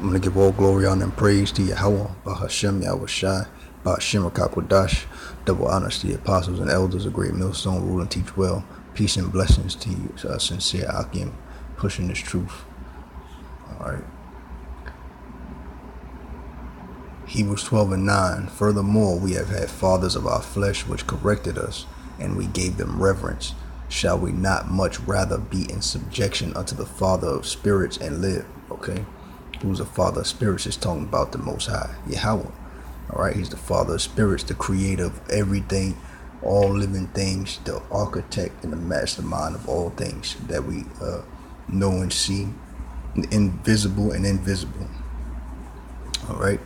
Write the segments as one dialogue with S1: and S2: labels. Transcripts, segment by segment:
S1: I'm going to give all glory, honor, and praise to Yahweh, Bahashem, Yahweh Shai, Bahashem, Rakakwadash. Double honors to the apostles and elders, a great millstone, rule and teach well. Peace and blessings to you, sincere Akim, pushing this truth. All right. Hebrews 12:9. Furthermore, we have had fathers of our flesh which corrected us, and we gave them reverence. Shall we not much rather be in subjection unto the Father of spirits and live? Okay. Who's the Father of spirits? Is talking about the Most High, Yahweh. All right. He's the Father of spirits, the creator of everything, all living things, the architect and the mastermind of all things that we know and see, invisible and invisible. All right.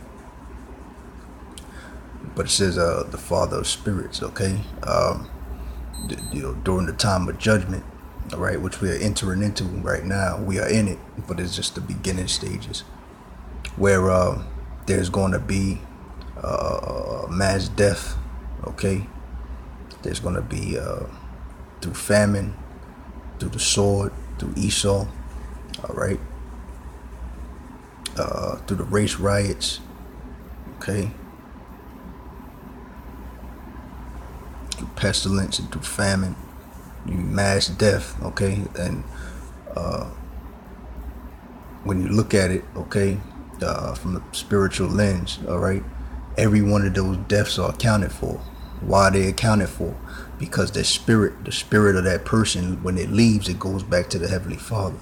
S1: But it says the Father of spirits, okay? During the time of judgment, all right, which we are entering into right now. We are in it, but it's just the beginning stages, where there's going to be mass death, okay? There's going to be through famine, through the sword, through Esau, all right? Through the race riots, okay? Through pestilence and through famine, mass death, okay? And when you look at it, okay, from the spiritual lens, all right, every one of those deaths are accounted for. Why are they accounted for? Because the spirit of that person, when it leaves, it goes back to the Heavenly Father.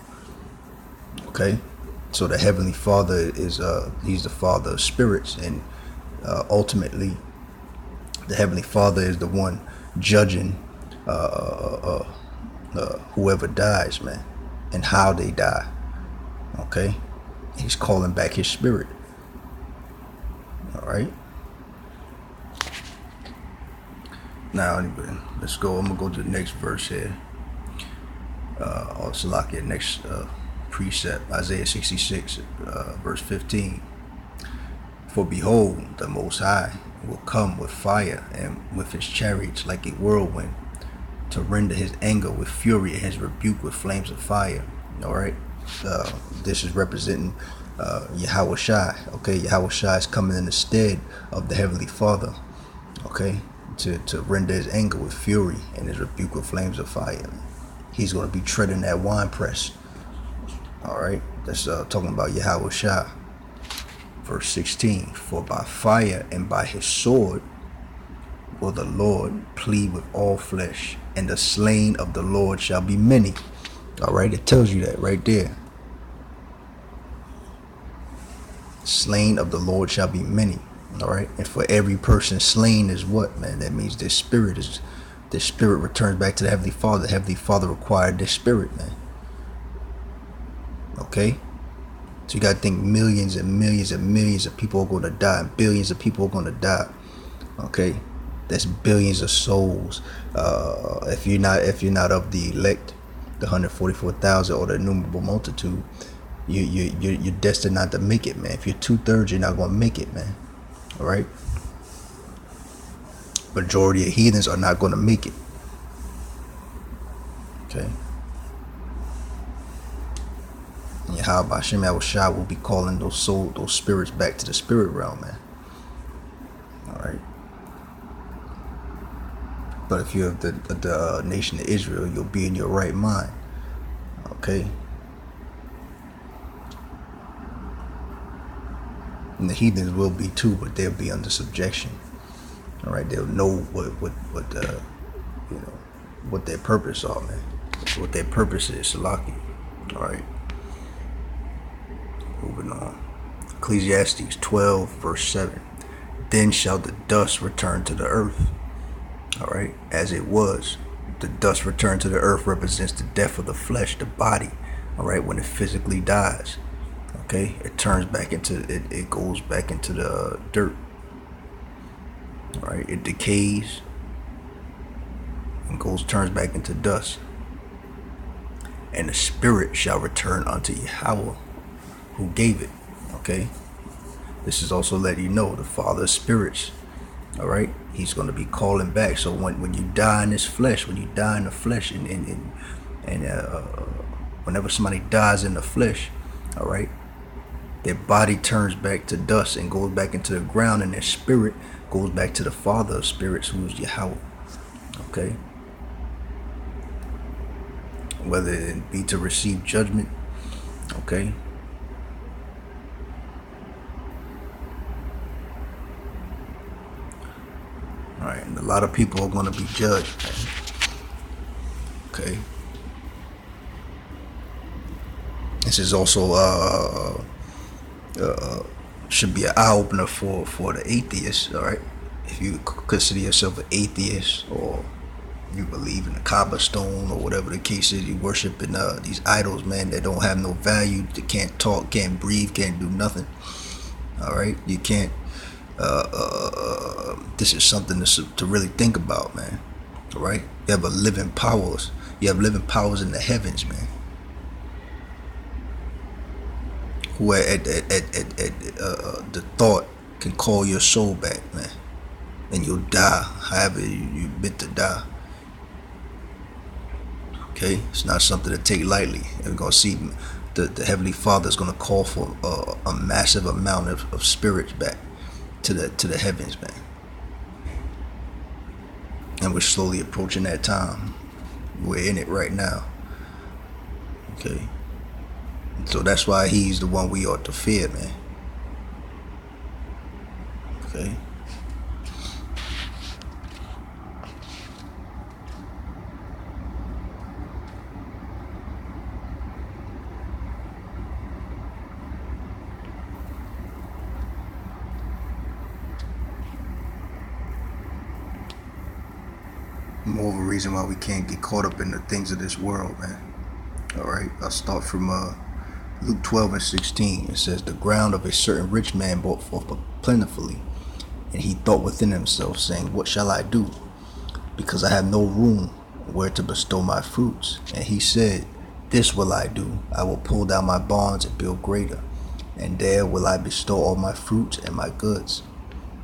S1: Okay, so the Heavenly Father is he's the Father of spirits, and ultimately the Heavenly Father is the one judging whoever dies, man, and how they die. Okay, he's calling back his spirit. All right. Now, anyway, let's go. I'm gonna go to the next verse here. Salakia, next precept, Isaiah 66, verse 15. For behold, the Most High will come with fire and with his chariots like a whirlwind, to render his anger with fury and his rebuke with flames of fire. All right. This is representing Yahweh Shai. Okay, Yahweh Shai is coming in the stead of the Heavenly Father. Okay, to render his anger with fury and his rebuke with flames of fire. He's going to be treading that wine press. All right, that's talking about Yahweh Shai. Verse 16, for by fire and by his sword will the Lord plead with all flesh, and the slain of the Lord shall be many. All right, it tells you that right there. Slain of the Lord shall be many. All right, and for every person slain is what, man? That means their spirit returns back to the Heavenly Father. The Heavenly Father required their spirit, man. Okay, so you gotta think millions and millions and millions of people are going to die, and billions of people are going to die. Okay, that's billions of souls. If you're not of the elect, the 144,000 or the innumerable multitude, you're destined not to make it, man. If you're 2/3, you're not going to make it, man. All right. Majority of heathens are not going to make it. Okay. And Yahweh Hashem Yahweh Shai will be calling those spirits back to the spirit realm, man. All right. But if you're of the nation of Israel, you'll be in your right mind. Okay. And the heathens will be too, but they'll be under subjection. All right, they'll know what their purpose are, man. What their purpose is, Salaki. All right. Moving on. Ecclesiastes 12, verse 7. Then shall the dust return to the earth. All right, as it was. The dust return to the earth represents the death of the flesh, the body. All right, when it physically dies. Okay, it turns back into it goes back into the dirt. All right, it decays and turns back into dust. And the spirit shall return unto Yahweh who gave it. Okay, this is also letting you know the Father of spirits. All right, he's going to be calling back. So when you die in this flesh, when you die in the flesh, and whenever somebody dies in the flesh, all right, Their body turns back to dust and goes back into the ground, and their spirit goes back to the Father of spirits, who is Yahweh. Okay? Whether it be to receive judgment, okay? Alright, and a lot of people are going to be judged, man. Okay? This is also should be an eye opener for the atheists. All right, if you consider yourself an atheist, or you believe in the Kaaba stone, or whatever the case is, you worshiping these idols, man, that don't have no value, that can't talk, can't breathe, can't do nothing. All right, you can't. This is something to really think about, man. All right, you have living powers. You have living powers in the heavens, man. Who at the thought can call your soul back, man, and you'll die however you meant to die. Okay, it's not something to take lightly. And we're gonna see the Heavenly Father is gonna call for a massive amount of spirits back to the heavens, man. And we're slowly approaching that time. We're in it right now. Okay. So that's why he's the one we ought to fear, man. Okay. More of a reason why we can't get caught up in the things of this world, man. All right. I'll start from Luke 12:16. It says, the ground of a certain rich man brought forth plentifully, and he thought within himself, saying, what shall I do? Because I have no room where to bestow my fruits. And he said, this will I do. I will pull down my barns and build greater, and there will I bestow all my fruits and my goods.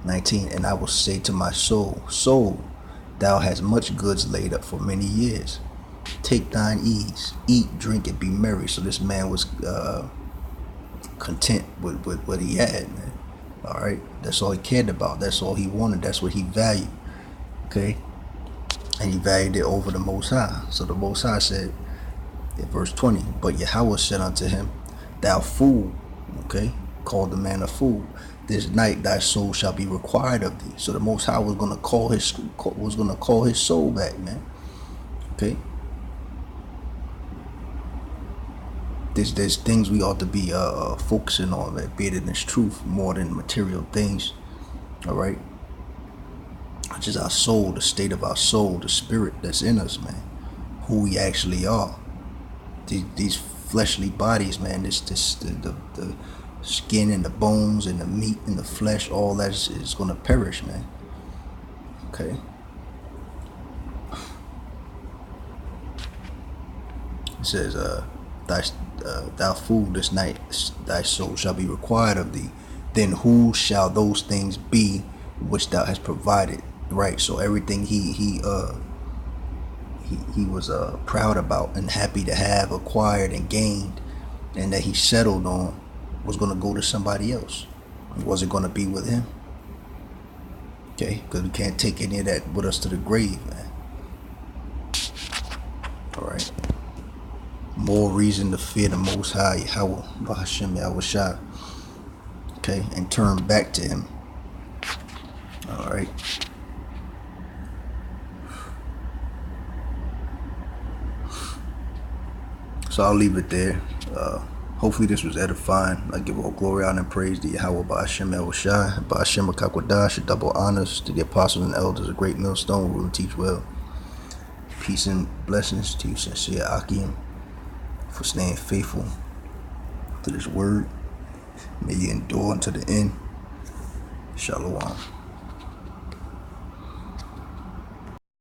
S1: 19. And I will say to my soul, soul, thou hast much goods laid up for many years. Take thine ease, eat, drink, and be merry. So this man was content with what he had, man. All right, that's all he cared about. That's all he wanted. That's what he valued. Okay, and he valued it over the Most High. So the Most High said in verse 20, but Yahweh said unto him, thou fool, okay, called the man a fool. This night thy soul shall be required of thee. So the Most High was gonna call his soul back, man. Okay. There's things we ought to be focusing on, man, be it in this truth more than material things. All right, which is our soul, the state of our soul, the spirit that's in us, man, who we actually are. These fleshly bodies, man, the skin and the bones and the meat and the flesh, all that is gonna perish, man. Okay. It says, thou fool, this night thy soul shall be required of thee. Then who shall those things be which thou hast provided? Right. So everything he was proud about and happy to have acquired and gained, and that he settled on, was going to go to somebody else. It wasn't going to be with him. Okay, because we can't take any of that with us to the grave, man. All right. More reason to fear the Most High, Yahweh, Bahashem Yahushua. Okay, and turn back to him. All right. So I'll leave it there. Hopefully this was edifying. I give all glory, honor, and praise to Yahweh, Bahashem Yahushua, Bahashem Akakwadash, double honors to the apostles and elders, a great millstone, rule and teach well. Peace and blessings to you, sincere Akim, for staying faithful to this word. May you endure unto the end. Shalom.